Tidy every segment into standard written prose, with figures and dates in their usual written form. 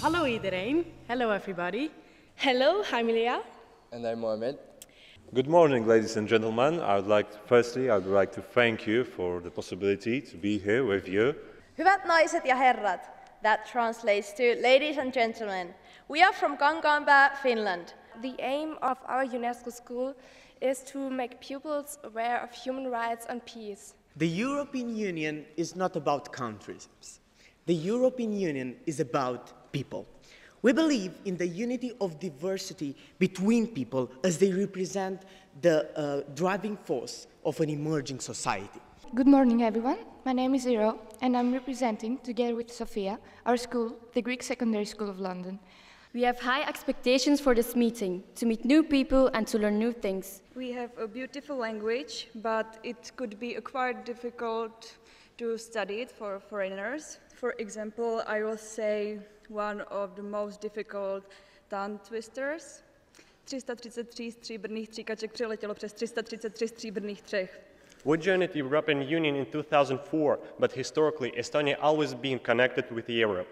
Hallo iedereen. Hello everybody. Hello, I'm Leah. And I'm Mohamed. Good morning, ladies and gentlemen. Firstly, I would like to thank you for the possibility to be here with you. Hyvät naiset ja herrat, that translates to ladies and gentlemen. We are from Kankaanpää, Finland. The aim of our UNESCO school is to make pupils aware of human rights and peace. The European Union is not about countries. The European Union is about people. We believe in the unity of diversity between people as they represent the driving force of an emerging society. Good morning, everyone. My name is Iro, and I'm representing, together with Sophia, our school, the Greek Secondary School of London. We have high expectations for this meeting, to meet new people and to learn new things. We have a beautiful language, but it could be quite difficult to study it for foreigners. For example, I will say one of the most difficult tongue twisters. 333 stříbrných stříkaček přiletělo přes 333 stříbrných střech. We joined the European Union in 2004, but historically Estonia always been connected with Europe.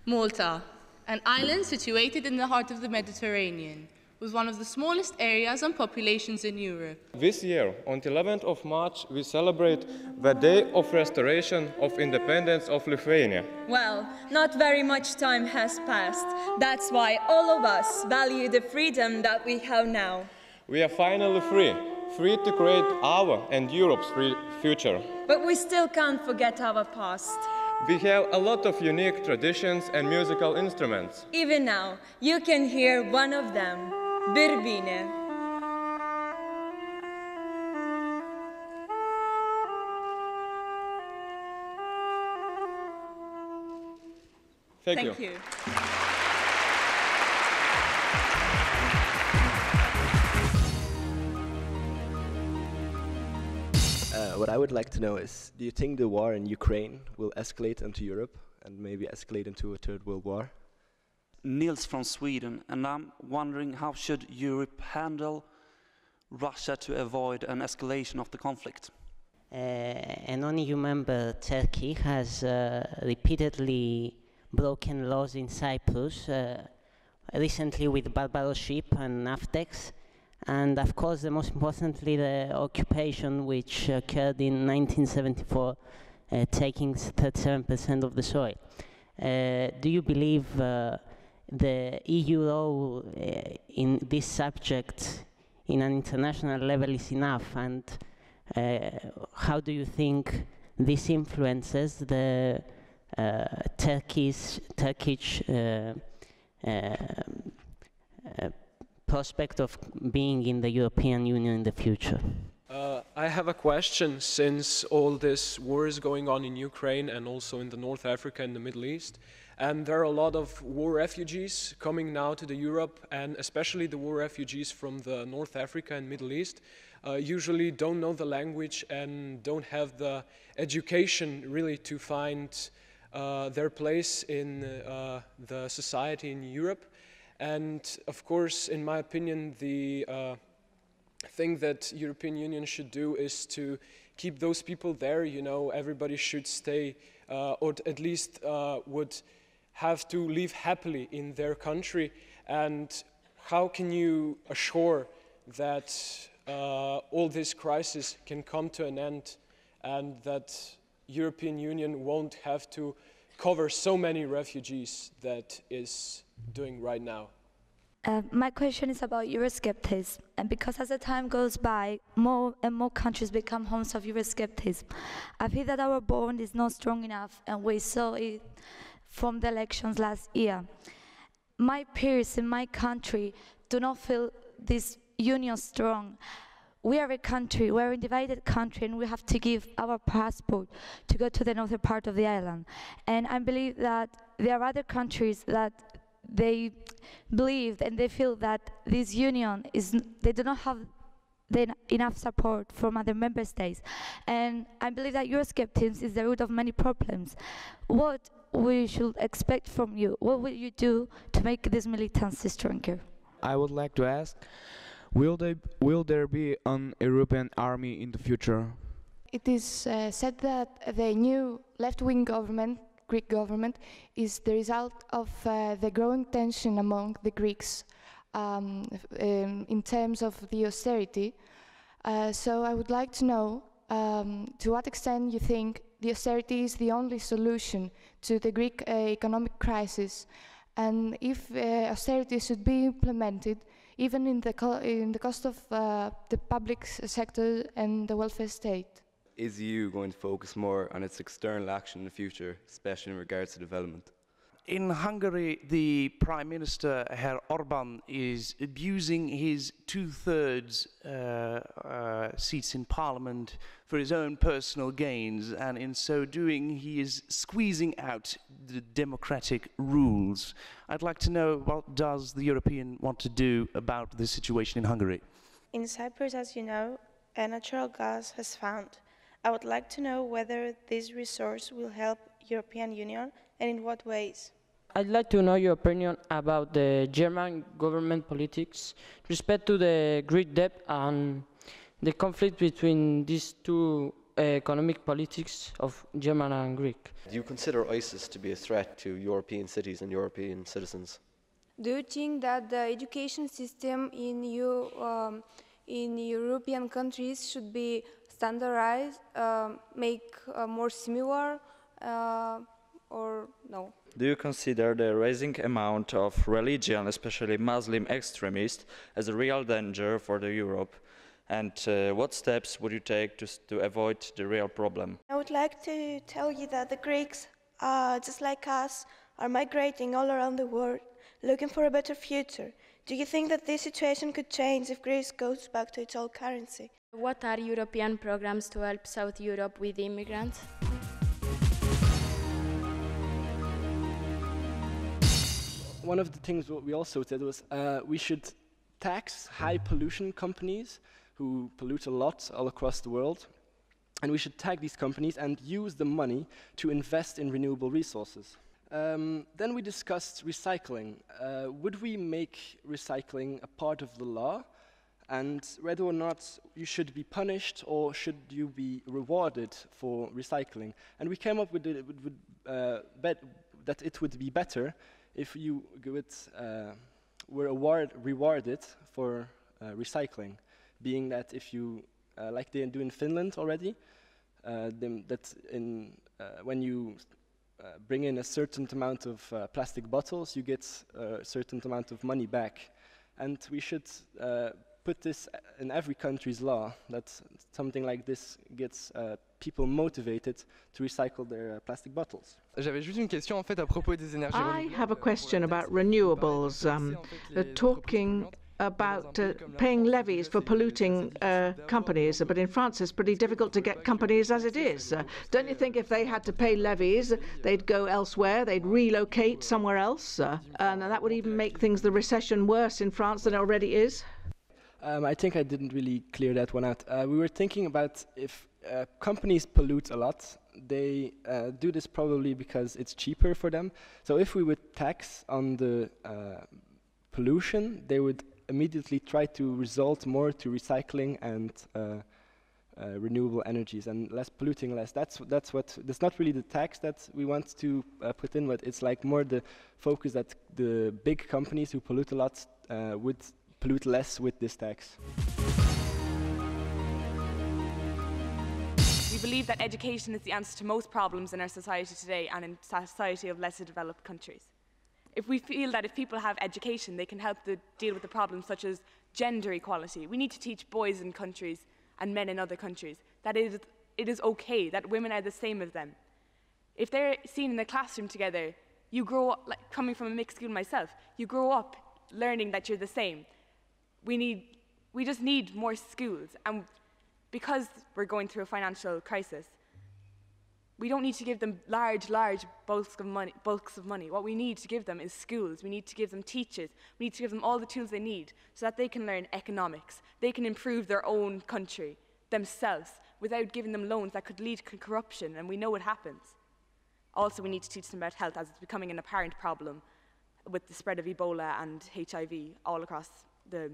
Malta, an island situated in the heart of the Mediterranean, with one of the smallest areas and populations in Europe. This year, on the 11th of March, we celebrate the Day of Restoration of Independence of Lithuania. Well, not very much time has passed. That's why all of us value the freedom that we have now. We are finally free to create our and Europe's free future. But we still can't forget our past. We have a lot of unique traditions and musical instruments. Even now, you can hear one of them, birbine. Thank you. What I would like to know is, do you think the war in Ukraine will escalate into Europe and maybe escalate into a third world war? Nils from Sweden, and I'm wondering how should Europe handle Russia to avoid an escalation of the conflict? And only you remember Turkey has repeatedly broken laws in Cyprus, recently with Barbaros ship and Naftex. And of course, the most importantly, the occupation which occurred in 1974, taking 37% of the soil. Do you believe the EU role in this subject in an international level is enough? And how do you think this influences the Turkish prospect of being in the European Union in the future? I have a question, since all this war is going on in Ukraine and also in the North Africa and the Middle East, and there are a lot of war refugees coming now to Europe, and especially the war refugees from the North Africa and Middle East usually don't know the language and don't have the education really to find their place in the society in Europe. And of course, in my opinion, the thing that European Union should do is to keep those people there. You know, everybody should stay, or at least would have to live happily in their country. And how can you assure that all this crisis can come to an end and that European Union won't have to cover so many refugees that is doing right now? My question is about Euroscepticism, and because as the time goes by, more and more countries become homes of Euroscepticism. I feel that our bond is not strong enough, and we saw it from the elections last year. My peers in my country do not feel this union strong. We are a country, we are a divided country, and we have to give our passport to go to the northern part of the island. And I believe that there are other countries that they believe and they feel that this union is, they do not have enough support from other member states. And I believe that Euroscepticism is the root of many problems. What we should expect from you? What will you do to make this militancy stronger? I would like to ask, will there be an European army in the future? It is said that the new left-wing government, Greek government, is the result of the growing tension among the Greeks in terms of the austerity. So I would like to know to what extent you think the austerity is the only solution to the Greek economic crisis, and if austerity should be implemented even in the cost of the public sector and the welfare state. Is the EU going to focus more on its external action in the future, especially in regards to development? In Hungary, the Prime Minister, Herr Orban, is abusing his two-thirds seats in Parliament for his own personal gains, and in so doing he is squeezing out the democratic rules. I'd like to know, what does the European want to do about this situation in Hungary? In Cyprus, as you know, a natural gas has found. I would like to know whether this resource will help European Union and in what ways. I'd like to know your opinion about the German government politics with respect to the Greek debt and the conflict between these two economic politics of German and Greek. Do you consider ISIS to be a threat to European cities and European citizens? Do you think that the education system in European countries should be standardized, make more similar, or no? Do you consider the rising amount of religion, especially Muslim extremists, as a real danger for Europe? And what steps would you take to avoid the real problem? I would like to tell you that the Greeks, just like us, are migrating all around the world, looking for a better future. Do you think that this situation could change if Greece goes back to its old currency? What are European programs to help South Europe with immigrants? One of the things what we also said was we should tax high pollution companies who pollute a lot all across the world, and we should tag these companies and use the money to invest in renewable resources. Then we discussed recycling. Would we make recycling a part of the law, and whether or not you should be punished or should you be rewarded for recycling? And we came up with that it would be better if you were rewarded for recycling, being that if you, like they do in Finland already, when you bring in a certain amount of plastic bottles, you get a certain amount of money back. And we should put this in every country's law, that something like this gets people motivated to recycle their plastic bottles. J'avais juste une question en fait à propos des énergies I have a question about renewables, talking about paying levies for polluting companies, but in France it's pretty difficult to get companies as it is. Don't you think if they had to pay levies, they'd go elsewhere, they'd relocate somewhere else, and that would even make things, the recession, worse in France than it already is? I think I didn't really clear that one out. We were thinking about if companies pollute a lot, they do this probably because it's cheaper for them. So if we would tax on the pollution, they would immediately try to resort more to recycling and renewable energies and less polluting less. That's not really the tax that we want to put in, but it's like more the focus that the big companies who pollute a lot would pollute less with this tax. We believe that education is the answer to most problems in our society today and in society of lesser developed countries. If we feel that if people have education, they can help to deal with the problems such as gender equality. We need to teach boys in countries and men in other countries that it is okay, that women are the same as them. If they're seen in the classroom together, you grow up, like coming from a mixed school myself, you grow up learning that you're the same. We just need more schools, and because we're going through a financial crisis, We don't need to give them large bulks of money. What we need to give them is schools. We need to give them teachers. We need to give them all the tools they need so that they can learn economics. They can improve their own country themselves without giving them loans that could lead to corruption, and we know it happens. Also, we need to teach them about health, as it's becoming an apparent problem with the spread of Ebola and HIV all across the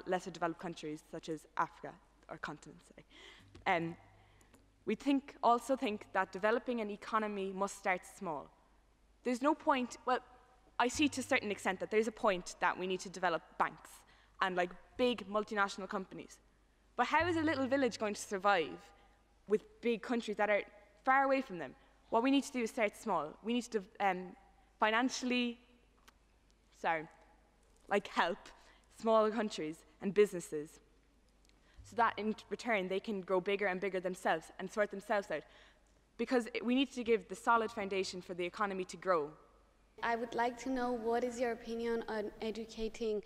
lesser developed countries such as Africa, or continents. We also think that developing an economy must start small. There's no point, well, I see to a certain extent that there's a point that we need to develop banks and like big multinational companies. But how is a little village going to survive with big countries that are far away from them? What we need to do is start small. We need to financially, help small countries and businesses so that in return they can grow bigger and bigger themselves and sort themselves out. Because we need to give the solid foundation for the economy to grow. I would like to know what is your opinion on educating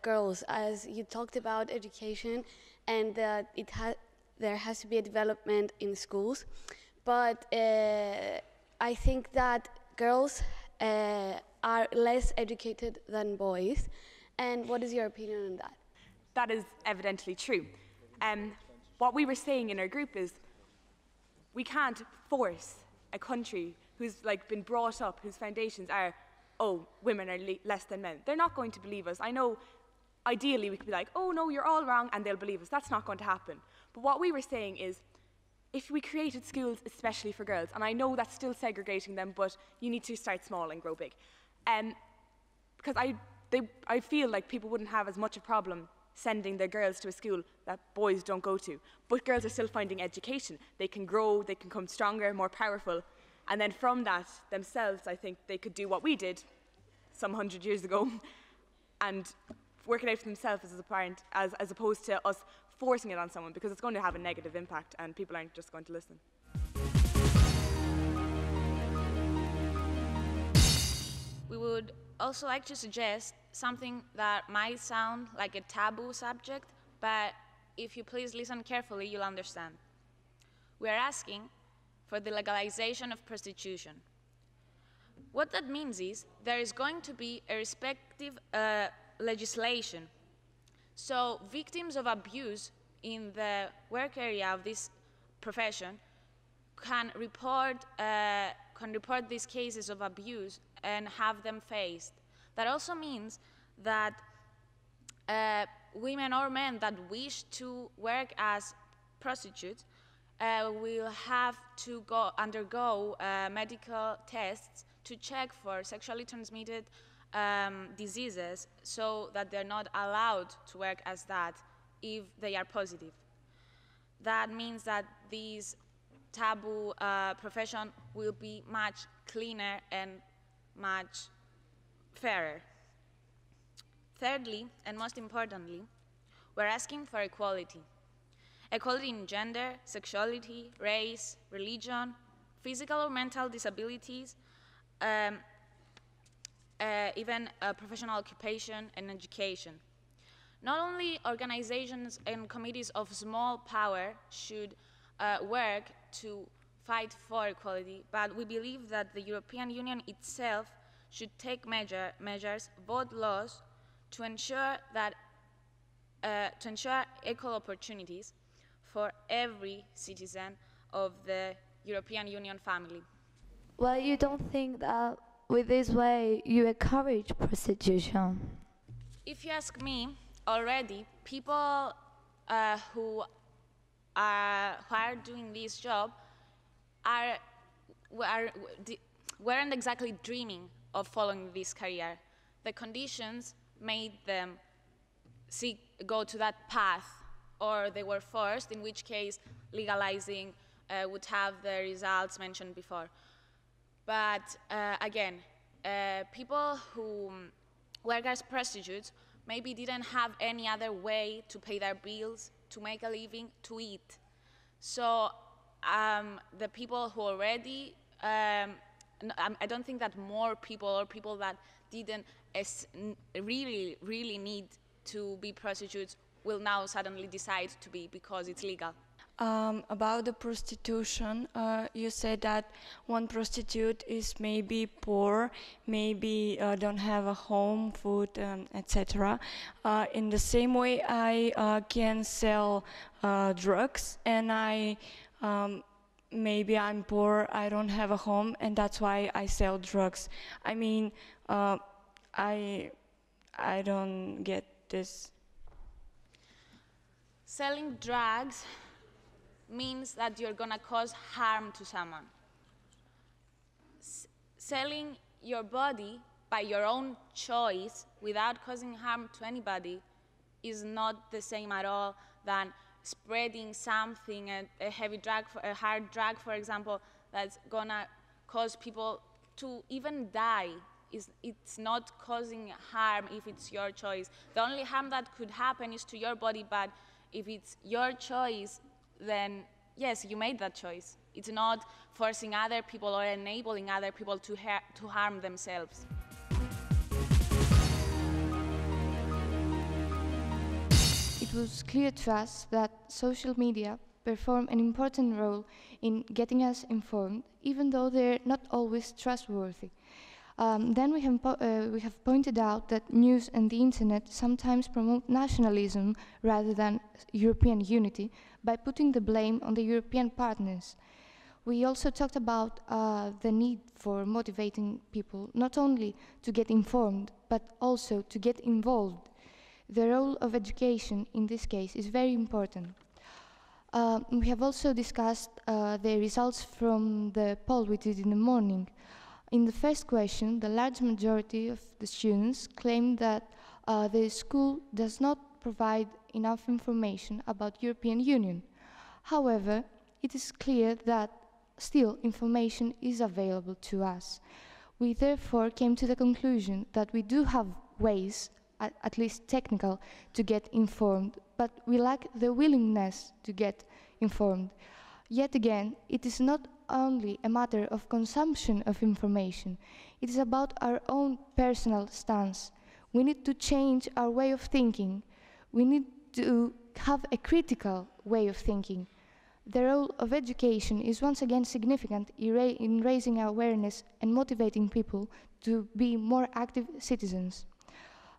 girls, as you talked about education and that there has to be a development in schools. But I think that girls are less educated than boys. And what is your opinion on that? That is evidently true. What we were saying in our group is we can't force a country who's been brought up, whose foundations are, oh, women are less than men. They're not going to believe us. I know ideally we could be like, oh no, you're all wrong, and they'll believe us. That's not going to happen. But what we were saying is, if we created schools especially for girls, and I know that's still segregating them, but you need to start small and grow big. Because I feel like people wouldn't have as much a problem sending their girls to a school that boys don't go to. But girls are still finding education. They can grow, they can become stronger, more powerful. And then from that, themselves, I think they could do what we did some 100 years ago and work it out for themselves as opposed to us forcing it on someone, because it's going to have a negative impact and people aren't just going to listen. We would also like to suggest something that might sound like a taboo subject, but if you please listen carefully, you'll understand. We are asking for the legalization of prostitution. What that means is there is going to be a respective legislation. So victims of abuse in the work area of this profession can report these cases of abuse and have them faced. That also means that women or men that wish to work as prostitutes will have to undergo medical tests to check for sexually transmitted diseases, so that they're not allowed to work as that if they are positive. That means that this taboo profession will be much cleaner and much fairer. Thirdly, and most importantly, we're asking for equality. Equality in gender, sexuality, race, religion, physical or mental disabilities, even professional occupation and education. Not only organizations and committees of small power should work to fight for equality, but we believe that the European Union itself should take measures, vote laws, to ensure equal opportunities for every citizen of the European Union family. Well, you don't think that with this way you encourage prostitution? If you ask me, already people who are doing this job weren't exactly dreaming of following this career. The conditions made them go to that path, or they were forced, in which case legalizing would have the results mentioned before. But again, people who work as prostitutes maybe didn't have any other way to pay their bills, to make a living, to eat. So the people who already, I don't think that more people, or people that didn't really need to be prostitutes, will now suddenly decide to be because it's legal. About the prostitution, you said that one prostitute is maybe poor, maybe don't have a home, food, etc. In the same way, I can sell drugs, and maybe I'm poor, I don't have a home, and that's why I sell drugs. I mean, I don't get this. Selling drugs means that you're gonna cause harm to someone. Selling your body by your own choice without causing harm to anybody is not the same at all than spreading something, a heavy drug, a hard drug, for example, that's gonna cause people to even die. It's not causing harm if it's your choice. The only harm that could happen is to your body, but if it's your choice, then yes, you made that choice. It's not forcing other people or enabling other people to harm themselves. It was clear to us that social media perform an important role in getting us informed, even though they're not always trustworthy. Then we have pointed out that news and the internet sometimes promote nationalism rather than European unity by putting the blame on the European partners. We also talked about the need for motivating people not only to get informed, but also to get involved. The role of education in this case is very important. We have also discussed the results from the poll we did in the morning. In the first question, the large majority of the students claimed that the school does not provide enough information about European Union. However, it is clear that still information is available to us. We therefore came to the conclusion that we do have ways, at least technical, to get informed, but we lack the willingness to get informed. Yet again, it is not only a matter of consumption of information, it is about our own personal stance. We need to change our way of thinking. We need to have a critical way of thinking. The role of education is once again significant in raising awareness and motivating people to be more active citizens.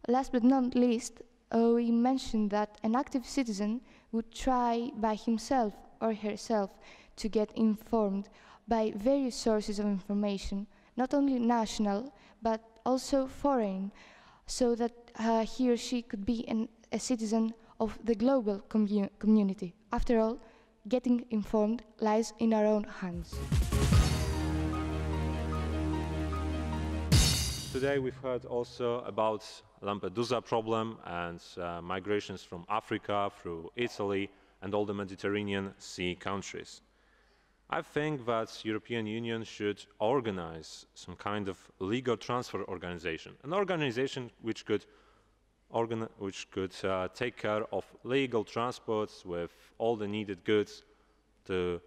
Last but not least, we mentioned that an active citizen would try by himself or herself to get informed by various sources of information, not only national, but also foreign, so that he or she could be a citizen of the global community. After all, getting informed lies in our own hands. Today we've heard also about Lampedusa problem and migrations from Africa through Italy and all the Mediterranean Sea countries. I think that European Union should organize some kind of legal transfer organization, an organization which could take care of legal transports with all the needed goods to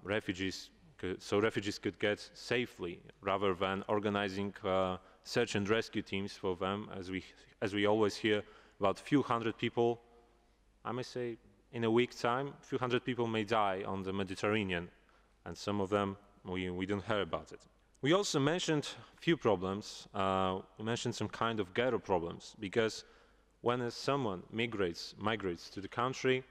refugees, so refugees could get safely, rather than organizing search and rescue teams for them, as we always hear about a few hundred people. I may say, in a week's time, a few hundred people may die on the Mediterranean, and some of them we don't hear about it. We also mentioned a few problems. We mentioned some kind of ghetto problems, because when someone migrates to the country,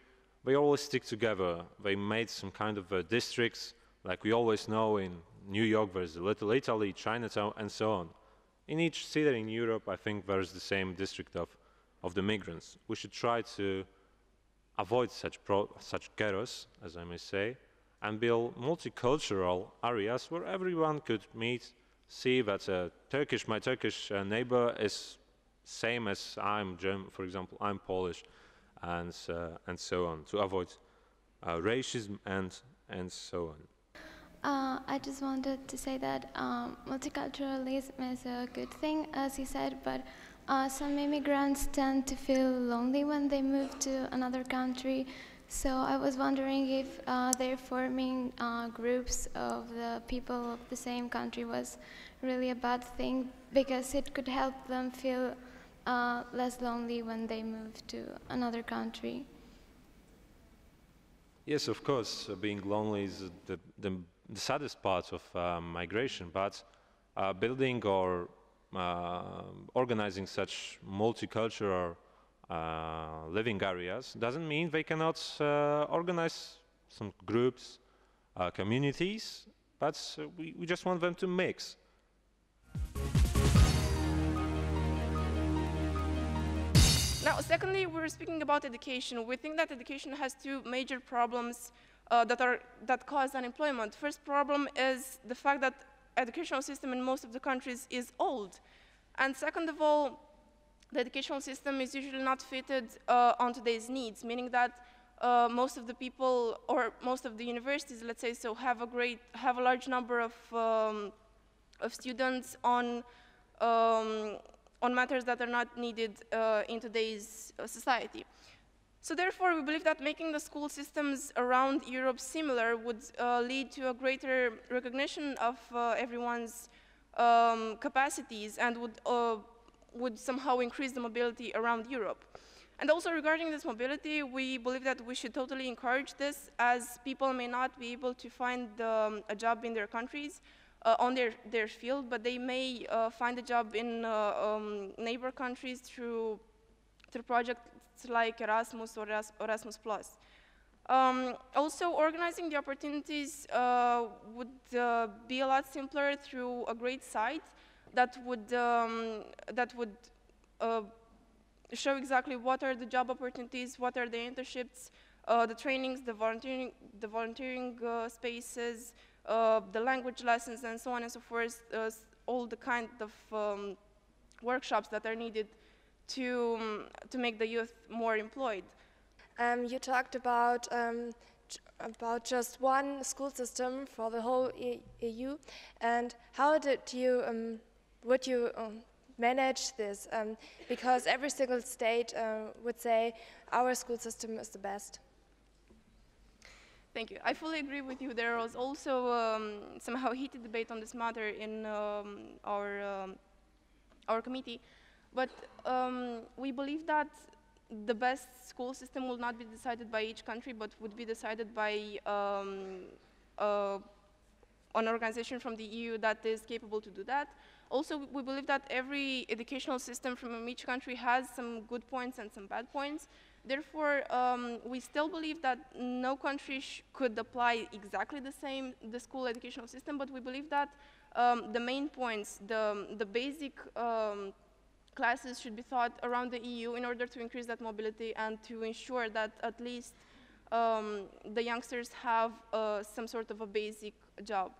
they always stick together. They made some kind of districts, like we always know in New York there's Little Italy, Chinatown, and so on. In each city in Europe, I think there's the same district of the migrants. We should try to avoid such ghettos, as I may say, and build multicultural areas where everyone could meet, see that my Turkish neighbor is same as I'm German, for example, I'm Polish, and so on, to avoid racism and so on. I just wanted to say that multiculturalism is a good thing, as you said, but some immigrants tend to feel lonely when they move to another country. So I was wondering if they're forming groups of the people of the same country was really a bad thing, because it could help them feel less lonely when they move to another country. Yes, of course, being lonely is the saddest part of migration, but building or organizing such multicultural living areas doesn't mean they cannot organize some groups, communities, but we just want them to mix. Now, secondly, we're speaking about education. We think that education has two major problems that cause unemployment. First problem is the fact that educational system in most of the countries is old. And second of all, the educational system is usually not fitted on today's needs, meaning that most of the people or most of the universities, let's say so, have a large number of students on matters that are not needed in today's society. So therefore, we believe that making the school systems around Europe similar would lead to a greater recognition of everyone's capacities and would somehow increase the mobility around Europe. And also regarding this mobility, we believe that we should totally encourage this, as people may not be able to find a job in their countries on their field, but they may find a job in neighbor countries through projects like Erasmus or Erasmus+. Also, organizing the opportunities would be a lot simpler through a great site that would show exactly what are the job opportunities, what are the internships, the trainings, the volunteering spaces, the language lessons, and so on and so forth, all the kind of workshops that are needed to make the youth more employed. You talked about just one school system for the whole EU, and how would you manage this? Because every single state would say our school system is the best. Thank you. I fully agree with you. There was also somehow heated debate on this matter in our committee, but we believe that the best school system will not be decided by each country, but would be decided by an organization from the EU that is capable to do that. Also, we believe that every educational system from each country has some good points and some bad points. Therefore, we still believe that no country could apply exactly the school educational system, but we believe that the main points, the basic classes should be taught around the EU in order to increase that mobility and to ensure that at least the youngsters have some sort of a basic job.